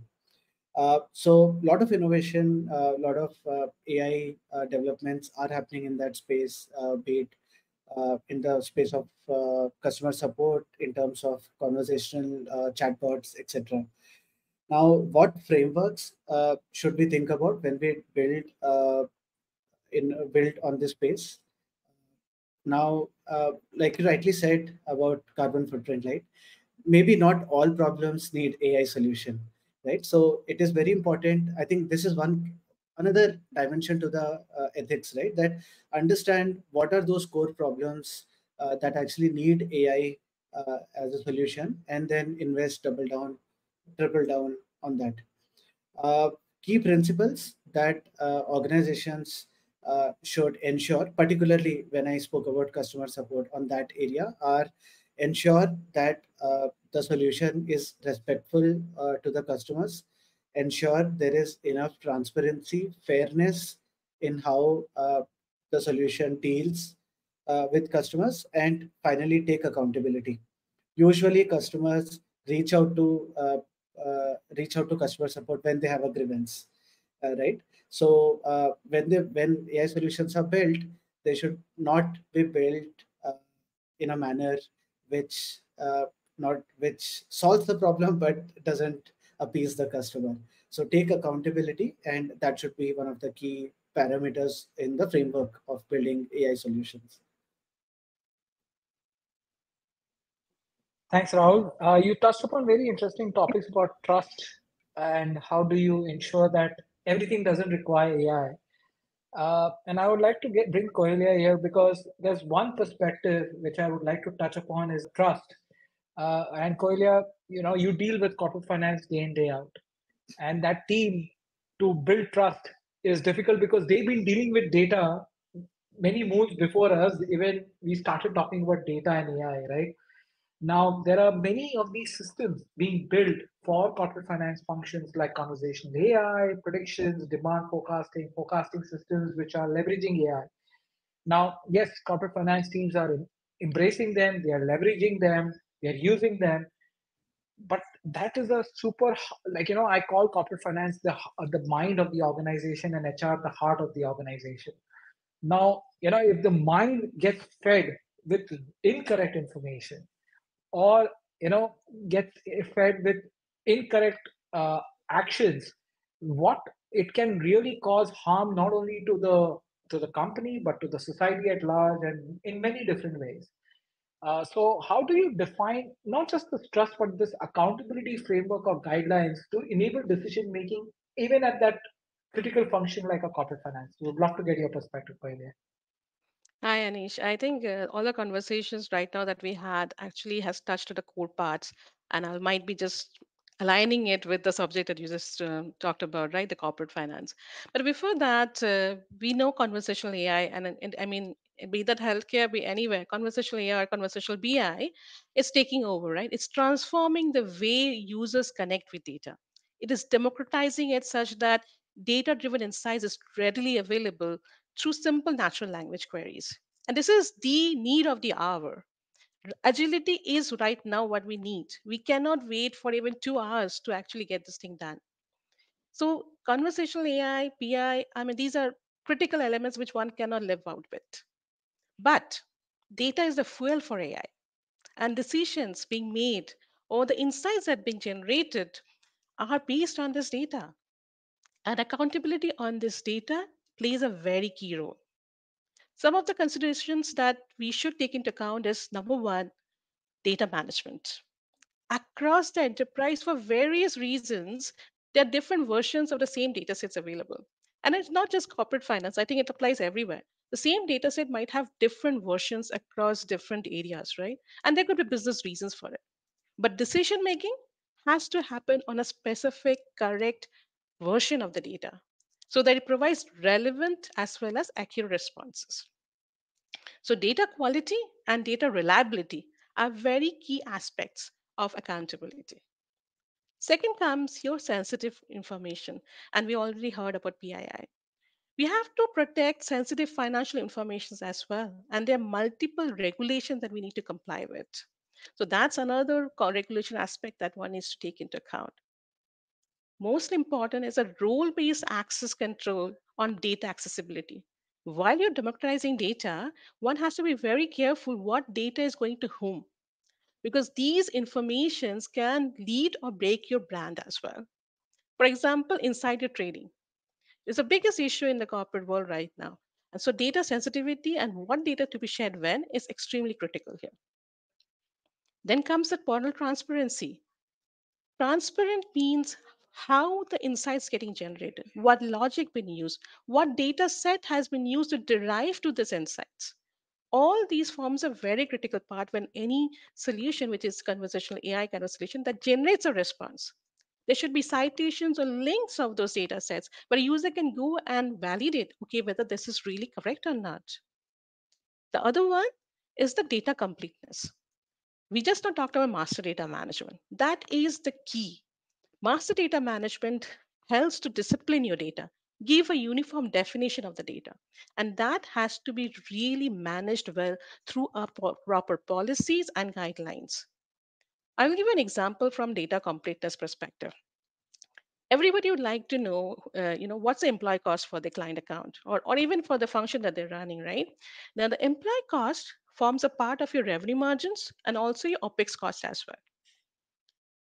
So a lot of innovation, a lot of AI developments are happening in that space, be it in the space of customer support, in terms of conversational chatbots, etc. Now, what frameworks should we think about when we build on this space? Now, like you rightly said about carbon footprint, right? Maybe not all problems need AI solution, right? So it is very important. I think this is one another dimension to the ethics, right? That understand what are those core problems that actually need AI as a solution, and then invest, double down, triple down on that. Uh, Key principles that organizations should ensure, particularly when I spoke about customer support on that area, are ensure that the solution is respectful to the customers, ensure there is enough transparency, fairness in how the solution deals with customers, and finally take accountability. Usually customers reach out to customer support when they have a grievance, right? So when AI solutions are built, they should not be built in a manner which not which solves the problem but doesn't appease the customer. So take accountability, and that should be one of the key parameters in the framework of building AI solutions. Thanks, Rahul. You touched upon very interesting topics about trust and how do you ensure that everything doesn't require AI. And I would like to bring Koyelia here because there's one perspective which I would like to touch upon is trust. And Koyelia, you deal with corporate finance day in, day out. And that team to build trust is difficult because they've been dealing with data many moons before us, even we started talking about data and AI, right? Now, there are many of these systems being built for corporate finance functions like conversational AI, predictions, demand forecasting systems, which are leveraging AI. Now, yes, corporate finance teams are embracing them, they are leveraging them, they are using them. But that is a super, like, I call corporate finance the mind of the organization and HR the heart of the organization. Now, if the mind gets fed with incorrect information, or gets fed with incorrect actions, what it can really cause harm not only to the company but to the society at large, and in many different ways. So how do you define not just this trust but this accountability framework or guidelines to enable decision making even at that critical function like a corporate finance? Would love to get your perspective, Koyelia. Hi, Anish. I think all the conversations right now that we had actually has touched to the core parts, and I might be just aligning it with the subject that you just talked about, right? The corporate finance. But before that, we know conversational AI, and I mean, be that healthcare, be anywhere, conversational AI or conversational BI is taking over, right? It's transforming the way users connect with data. It is democratizing it such that data-driven insights is readily available through simple natural language queries. And this is the need of the hour. Agility is right now what we need. We cannot wait for even 2 hours to actually get this thing done. So, conversational AI, PI, I mean, these are critical elements which one cannot live out with. But data is the fuel for AI, and decisions being made or the insights that being generated are based on this data. And accountability on this data plays a very key role. Some of the considerations that we should take into account is number one, data management. Across the enterprise, for various reasons, there are different versions of the same data sets available. And it's not just corporate finance, I think it applies everywhere. The same data set might have different versions across different areas, right? And there could be business reasons for it. But decision making has to happen on a specific, correct version of the data so that it provides relevant as well as accurate responses. So, data quality and data reliability are very key aspects of accountability. Second comes your sensitive information, and we already heard about PII. We have to protect sensitive financial information as well, and there are multiple regulations that we need to comply with. So, that's another regulation aspect that one needs to take into account. Most important is a role based access control on data accessibility. While you're democratizing data, one has to be very careful what data is going to whom, because these informations can lead or break your brand as well. For example, insider trading is the biggest issue in the corporate world right now. And so data sensitivity and what data to be shared when is extremely critical here. Then comes the portal transparency. Transparent means how the insights getting generated, what logic been used, what data set has been used to derive to this insights. All these forms a very critical part when any solution, which is conversational AI kind of solution, that generates a response. There should be citations or links of those data sets, but a user can go and validate, okay, whether this is really correct or not. The other one is the data completeness. We just not talked about master data management. That is the key. Master data management helps to discipline your data, give a uniform definition of the data, and that has to be really managed well through our proper policies and guidelines. I will give you an example from data completeness perspective. Everybody would like to know, what's the employee cost for the client account, or even for the function that they're running, right? Now, the employee cost forms a part of your revenue margins and also your OPEX cost as well.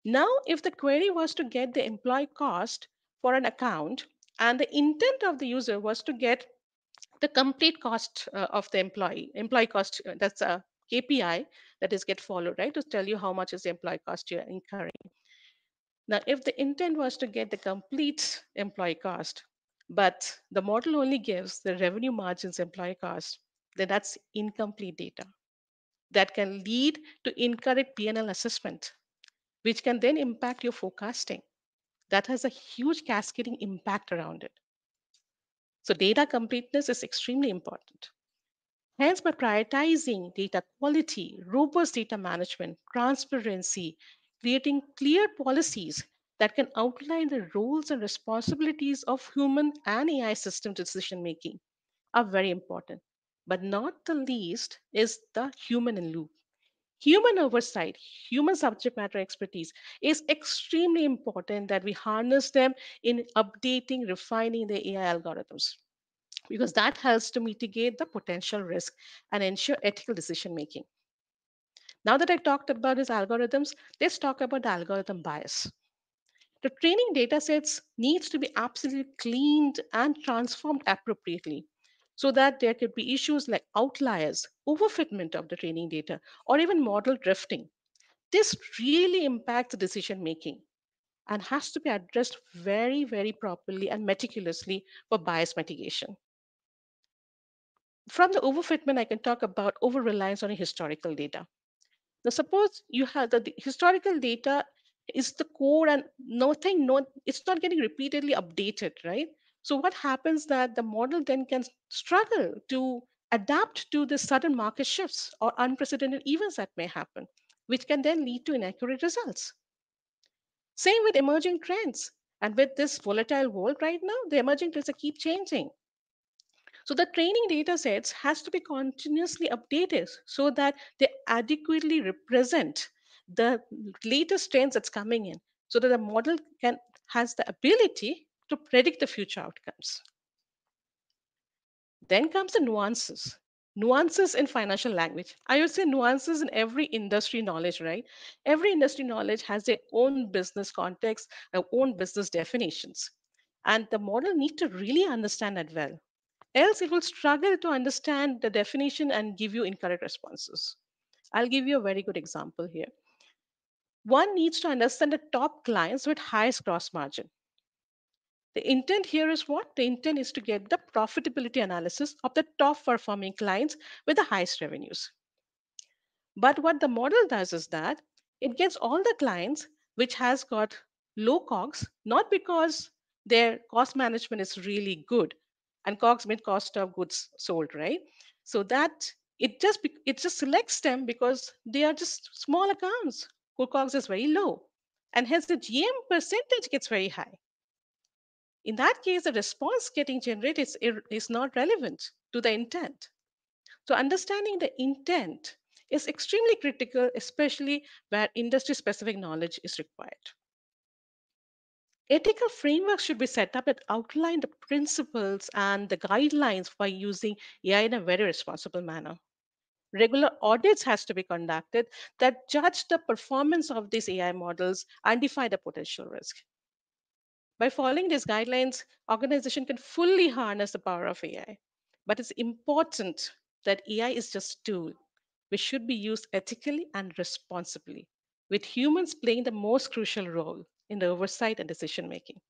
Now, if the query was to get the employee cost for an account, and the intent of the user was to get the complete cost of the employee cost, that's a KPI that is get followed, right, to tell you how much is the employee cost you're incurring. Now, if the intent was to get the complete employee cost, but the model only gives the revenue margins employee cost, then that's incomplete data. That can lead to incorrect P&L assessment, which can then impact your forecasting. That has a huge cascading impact around it. So, data completeness is extremely important. Hence, by prioritizing data quality, robust data management, transparency, creating clear policies that can outline the roles and responsibilities of human and AI system decision making are very important. But not the least is the human in loop. Human oversight, human subject matter expertise is extremely important that we harness them in updating, refining the AI algorithms because that helps to mitigate the potential risk and ensure ethical decision making. Now that I talked about these algorithms, let's talk about the algorithm bias. The training data sets needs to be absolutely cleaned and transformed appropriately so that there could be issues like outliers, overfitment of the training data, or even model drifting. This really impacts decision making and has to be addressed very, very properly and meticulously for bias mitigation. From the overfitment, I can talk about over reliance on historical data. Now, suppose you have the historical data is the core and nothing, no, it's not getting repeatedly updated, right? So what happens that the model then can struggle to adapt to the sudden market shifts or unprecedented events that may happen, which can then lead to inaccurate results. Same with emerging trends. And with this volatile world right now, the emerging trends keep changing. So the training data sets has to be continuously updated so that they adequately represent the latest trends that's coming in so that the model can has the ability to predict the future outcomes. Then comes the nuances. Nuances in financial language. I would say nuances in every industry knowledge, right? Every industry knowledge has their own business context, their own business definitions. And the model need to really understand that well. Else, it will struggle to understand the definition and give you incorrect responses. I'll give you a very good example here. One needs to understand the top clients with highest gross margin. The intent here is what? The intent is to get the profitability analysis of the top performing clients with the highest revenues. But what the model does is that it gets all the clients which has got low COGS, not because their cost management is really good, and COGS means cost of goods sold, right? So that it just selects them because they are just small accounts whose COGS is very low, and hence the GM percentage gets very high. In that case, the response getting generated is not relevant to the intent. So, understanding the intent is extremely critical, especially where industry specific knowledge is required. Ethical frameworks should be set up that outline the principles and the guidelines for using AI in a very responsible manner. Regular audits has to be conducted that judge the performance of these AI models and define the potential risk. By following these guidelines, organization can fully harness the power of AI. But it's important that AI is just a tool which should be used ethically and responsibly, with humans playing the most crucial role in the oversight and decision making.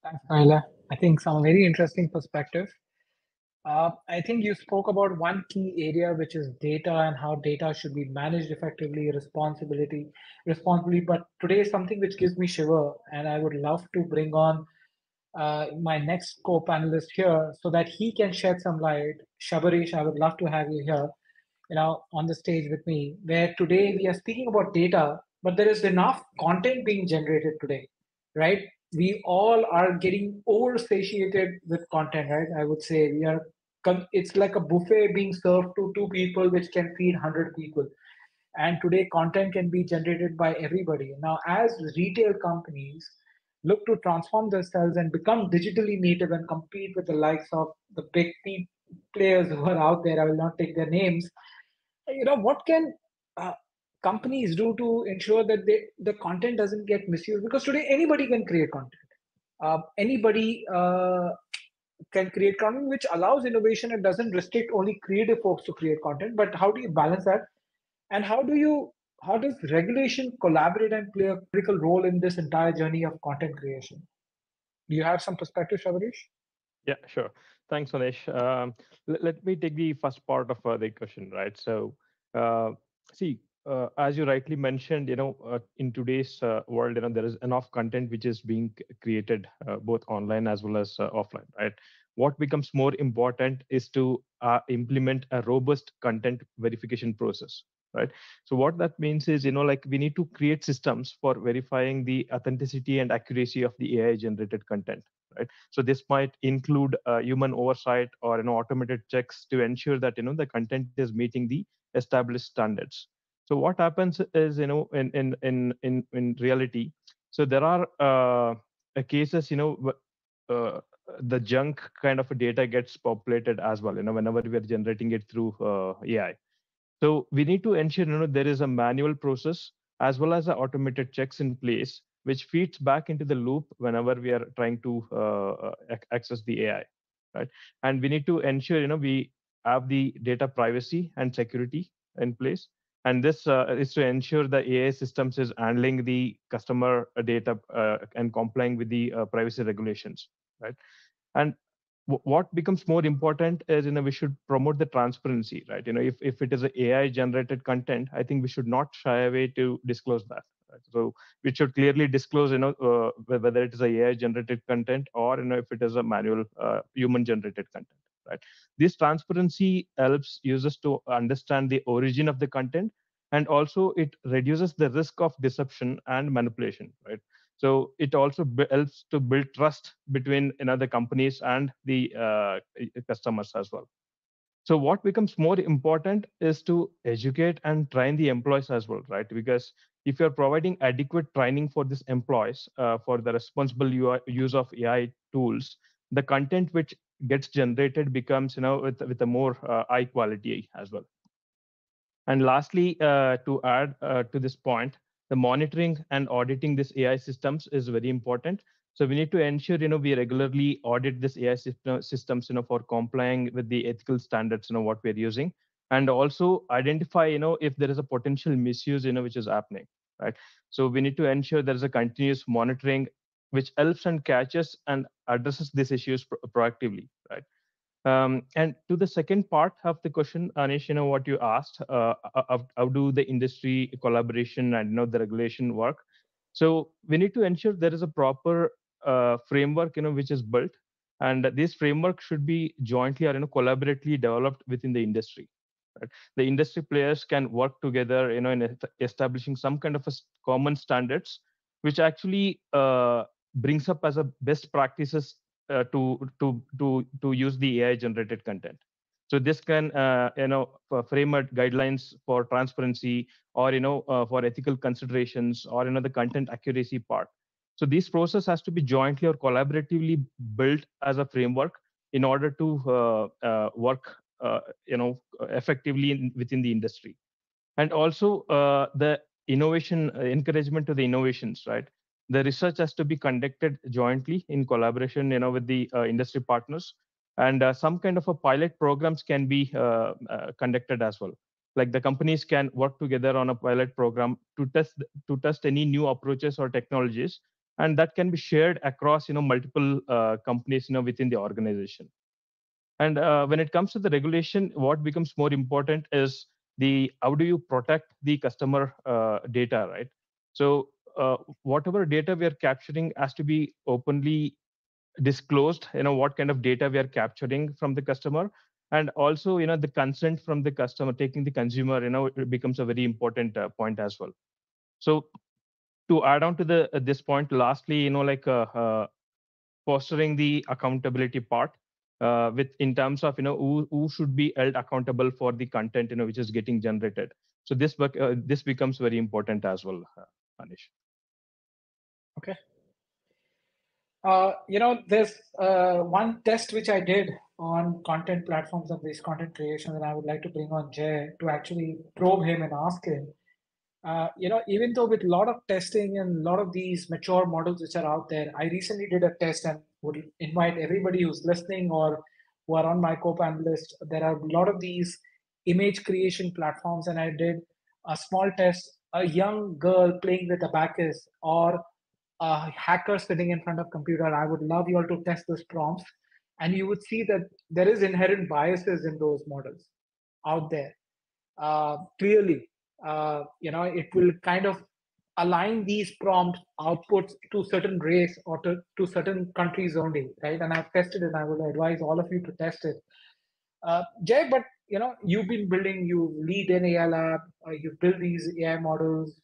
Thanks, Koyelia. I think some very interesting perspective. I think you spoke about one key area, which is data and how data should be managed effectively, responsibly. But today is something which gives me shiver, and I would love to bring on my next co-panelist here so that he can shed some light. Shabareesh, I would love to have you here, on the stage with me, where today we are speaking about data, but there is enough content being generated today, right? We all are getting oversatiated with content, right? I would say it's like a buffet being served to two people, which can feed 100 people. And today, content can be generated by everybody. Now, as retail companies look to transform themselves and become digitally native and compete with the likes of the players who are out there, I will not take their names. What can uh, companies do to ensure that the content doesn't get misused? Because today, anybody can create content. Anybody can create content, which allows innovation and doesn't restrict only creative folks to create content. But how do you balance that? And how does regulation collaborate and play a critical role in this entire journey of content creation? Do you have some perspective, Shabarish? Yeah, sure. Thanks, Anish. Let me take the first part of the question, right? So, uh, see, as you rightly mentioned, in today's world, there is enough content which is being created both online as well as offline, right? What becomes more important is to implement a robust content verification process, right? So what that means is, like we need to create systems for verifying the authenticity and accuracy of the AI generated content, right? So this might include human oversight or automated checks to ensure that the content is meeting the established standards. So what happens is, in reality, so there are cases, the junk kind of data gets populated as well, whenever we are generating it through AI. So we need to ensure, there is a manual process as well as the automated checks in place, which feeds back into the loop whenever we are trying to access the AI, right? And we need to ensure, we have the data privacy and security in place. And this is to ensure the AI systems is handling the customer data and complying with the privacy regulations, right? And what becomes more important is, we should promote the transparency, right? If it is a AI generated content, I think we should not shy away to disclose that, right? So we should clearly disclose, whether it is a AI generated content, or if it is a manual human generated content, right? This transparency helps users to understand the origin of the content, and also it reduces the risk of deception and manipulation, right? So it also helps to build trust between the companies and the customers as well. So what becomes more important is to educate and train the employees as well, right? Because if you're providing adequate training for these employees for the responsible use of AI tools, the content which gets generated becomes, with a more high quality as well. And lastly, to add to this point, the monitoring and auditing this AI systems is very important. So we need to ensure, we regularly audit this AI systems, for complying with the ethical standards, what we're using, and also identify, if there is a potential misuse, which is happening, right? So we need to ensure there is a continuous monitoring, which helps and catches and addresses these issues proactively, right? And to the second part of the question, Anish, what you asked, how do the industry collaboration and the regulation work? So we need to ensure there is a proper framework, which is built, and this framework should be jointly or collaboratively developed within the industry. Right? The industry players can work together, in establishing some kind of a common standards, which actually brings up as a best practices to use the AI generated content. So this can frame out guidelines for transparency, or for ethical considerations, or the content accuracy part. So this process has to be jointly or collaboratively built as a framework in order to work effectively within the industry. And also the innovation encouragement to the innovations, right? The research has to be conducted jointly in collaboration, with the industry partners, and some kind of a pilot programs can be conducted as well. Like the companies can work together on a pilot program to test any new approaches or technologies, and that can be shared across multiple companies within the organization. And when it comes to the regulation, what becomes more important is the how do you protect the customer data, right? So whatever data we are capturing has to be openly disclosed. What kind of data we are capturing from the customer, and also the consent from the customer, taking the consumer, it becomes a very important point as well. So to add on to the this point, lastly, fostering the accountability part with in terms of who should be held accountable for the content which is getting generated. So this becomes very important as well, Anish. Okay. There's one test which I did on content platforms and this content creation, and I would like to bring on Jay to actually probe him and ask him. Even though with a lot of testing and a lot of these mature models which are out there, I recently did a test and would invite everybody who's listening or who are on my co-panelist. There are a lot of these image creation platforms, and I did a small test, a young girl playing with abacus or a hacker sitting in front of computer. I would love you all to test those prompts, and you would see that there is inherent biases in those models out there. Clearly, it will kind of align these prompt outputs to certain race or to certain countries only, right? And I've tested it, and I would advise all of you to test it. Jay, but you've been building, you lead an AI lab, you build these AI models.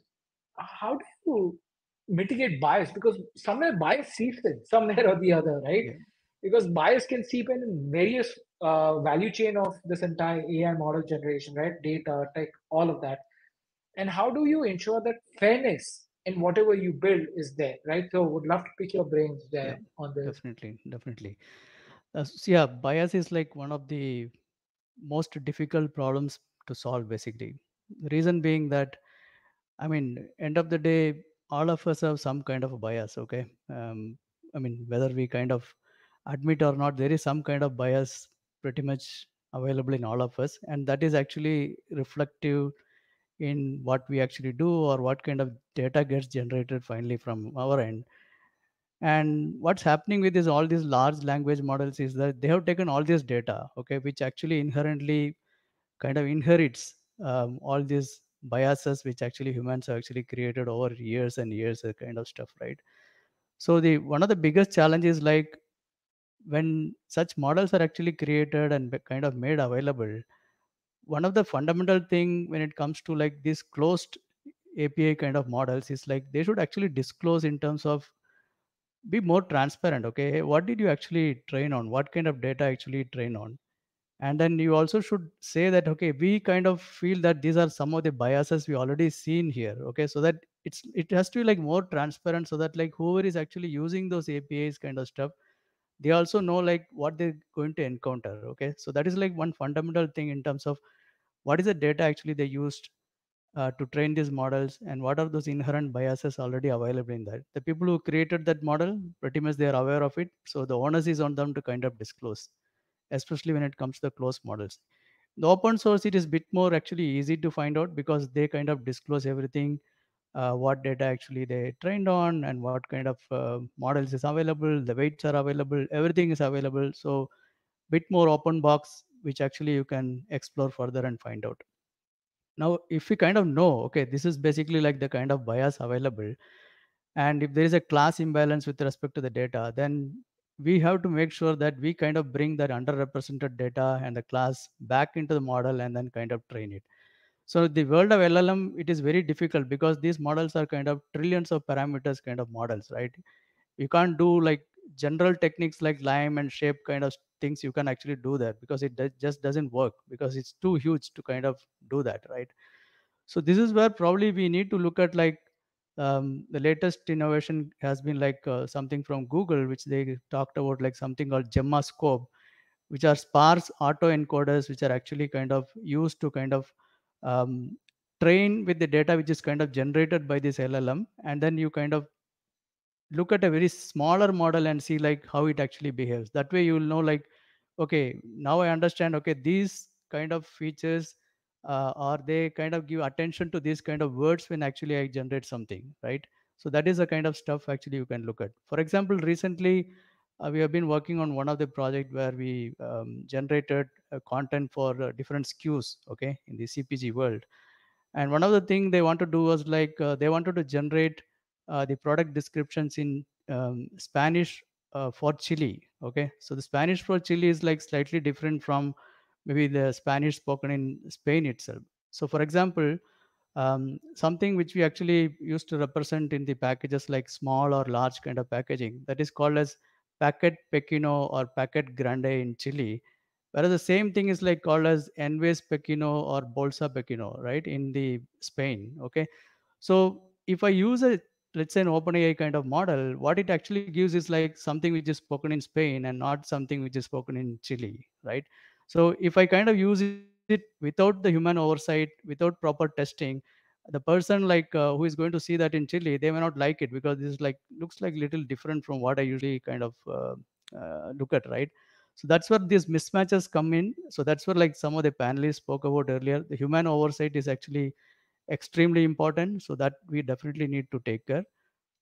How do you mitigate bias? Because somewhere bias seeps in, somewhere or the other, right? Yeah. Because bias can seep in various value chain of this entire AI model generation, right? Data, tech, all of that. And how do you ensure that fairness in whatever you build is there, right? So would love to pick your brains Yeah, there on this. definitely. So yeah, bias is like one of the most difficult problems to solve basically. The reason being that, I mean, end of the day, all of us have some kind of a bias, okay? I mean, whether we kind of admit or not, there is some kind of bias pretty much available in all of us, and that is actually reflective in what we actually do or what kind of data gets generated finally from our end. And what's happening with this all these large language models is that they have taken all this data, okay, which actually inherently kind of inherits all these biases which actually humans have actually created over years and years, kind of stuff, right? So the one of the biggest challenges, like when such models are actually created and kind of made available, one of the fundamental thing when it comes to like these closed API kind of models is like they should actually disclose in terms of be more transparent. Okay, hey, what did you actually train on, what kind of data actually train on? And then you also should say that okay, we kind of feel that these are some of the biases we already seen here, okay, so that it has to be like more transparent, so that like whoever is actually using those APIs kind of stuff, they also know like what they're going to encounter. Okay, so that is like one fundamental thing in terms of what is the data actually they used to train these models, and what are those inherent biases already available in that. The people who created that model, pretty much they are aware of it, so the onus is on them to kind of disclose, especially when it comes to the closed models. The open source, it is bit more actually easy to find out because they kind of disclose everything, what data actually they trained on and what kind of models is available, the weights are available, everything is available. So bit more open box, which actually you can explore further and find out. Now if we kind of know, okay, this is basically like the kind of bias available, and if there is a class imbalance with respect to the data, then we have to make sure that we kind of bring that underrepresented data and the class back into the model and then kind of train it. So the world of LLM, it is very difficult because these models are kind of trillions of parameters kind of models, right? You can't do like general techniques like lime and shape kind of things. You can actually do that because it just doesn't work because it's too huge to kind of do that, right? So this is where probably we need to look at like the latest innovation has been like something from Google, which they talked about like something called Gemma scope, which are sparse auto encoders, which are actually kind of used to kind of um, train with the data which is kind of generated by this LLM, and then you kind of look at a very smaller model and see like how it actually behaves. That way you will know like, okay, now I understand, okay, these kind of features or they kind of give attention to these kind of words when actually I generate something, right? So that is the kind of stuff actually you can look at. For example, recently we have been working on one of the project where we generated content for different SKUs, okay, in the CPG world. And one of the thing they want to do was like they wanted to generate the product descriptions in Spanish for chili. Okay, so the Spanish for chili is like slightly different from maybe the Spanish spoken in Spain itself. So, for example, something which we actually used to represent in the packages like small or large kind of packaging, that is called as packet pequeño or packet grande in Chile, whereas the same thing is like called as envase pequeño or bolsa pequeño, right, in the Spain. Okay, so if I use a, let's say, an OpenAI kind of model, what it actually gives is like something which is spoken in Spain and not something which is spoken in Chile, right? So if I kind of use it without the human oversight, without proper testing, the person like who is going to see that in Chile, they may not like it because this is like looks like little different from what I usually kind of look at, right? So that's where these mismatches come in. So that's where like some of the panelists spoke about earlier. The human oversight is actually extremely important, so that we definitely need to take care.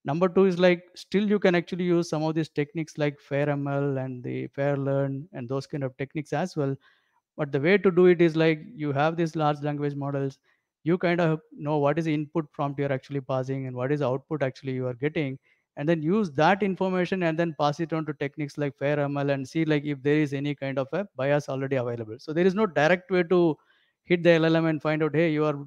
Number two is like still you can actually use some of these techniques like fair ML and the fair learn and those kind of techniques as well. But the way to do it is like you have these large language models, you kind of know what is the input prompt you're actually passing and what is the output actually you are getting, and then use that information and then pass it on to techniques like fair ML and see like if there is any kind of a bias already available. So there is no direct way to hit the LLM and find out, hey, you are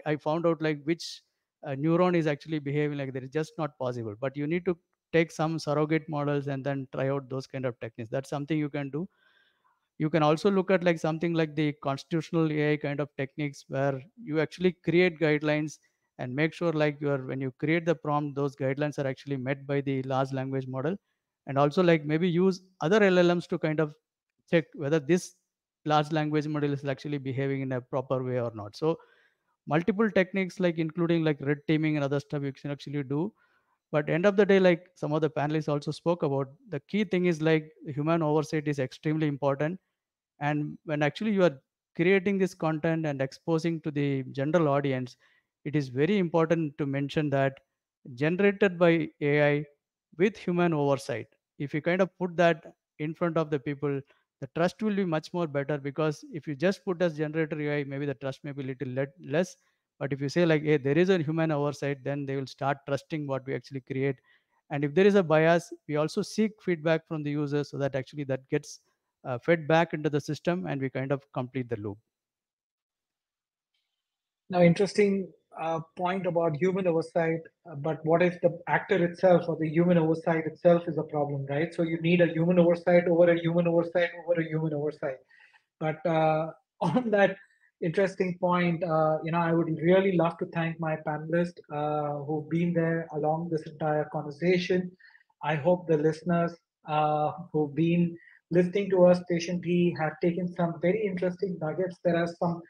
I found out like which neuron is actually behaving like that. It's just not possible. But you need to take some surrogate models and then try out those kind of techniques. That's something you can do. you can also look at like something like the constitutional AI kind of techniques, where you actually create guidelines and make sure like when you create the prompt, those guidelines are actually met by the large language model. And also like maybe use other LLMs to kind of check whether this large language model is actually behaving in a proper way or not. So multiple techniques, like including like red teaming and other stuff, you can actually do. But end of the day, like some of the panelists also spoke about, the key thing is like human oversight is extremely important. And when actually you are creating this content and exposing to the general audience, it is very important to mention that generated by AI with human oversight. If you kind of put that in front of the people, the trust will be much more better. Because if you just put as generator AI, maybe the trust may be little less. But if you say like, hey, there is a human oversight, then they will start trusting what we actually create. And if there is a bias, we also seek feedback from the users, so that actually that gets fed back into the system, and we kind of complete the loop. Now, interesting point about human oversight, but what if the actor itself or the human oversight itself is a problem, right? So you need a human oversight over a human oversight over a human oversight. But on that interesting point, I would really love to thank my panelists who've been there along this entire conversation. I hope the listeners who've been listening to us patiently have taken some very interesting nuggets. There are some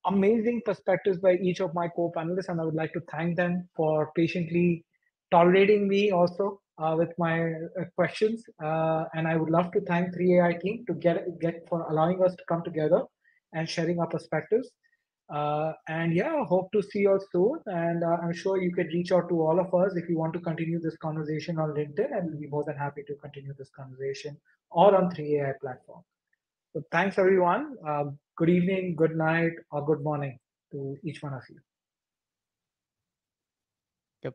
amazing perspectives by each of my co-panelists, and I would like to thank them for patiently tolerating me also with my questions. And I would love to thank 3AI team to get for allowing us to come together and sharing our perspectives. And yeah, hope to see you all soon. And I'm sure you can reach out to all of us if you want to continue this conversation on LinkedIn, and we'll be more than happy to continue this conversation or on 3AI platform. So thanks everyone. Good evening, good night, or good morning to each one of you. Yep.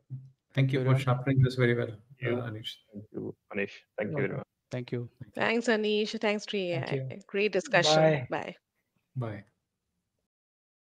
Thank you for everyone. sharpening this very well, you. Anish. Thank you, Anish. Thank you very Welcome. much. Thank you. Thanks, Anish. Thanks, Thank 3AI. you. Great discussion. Bye. Bye. Bye.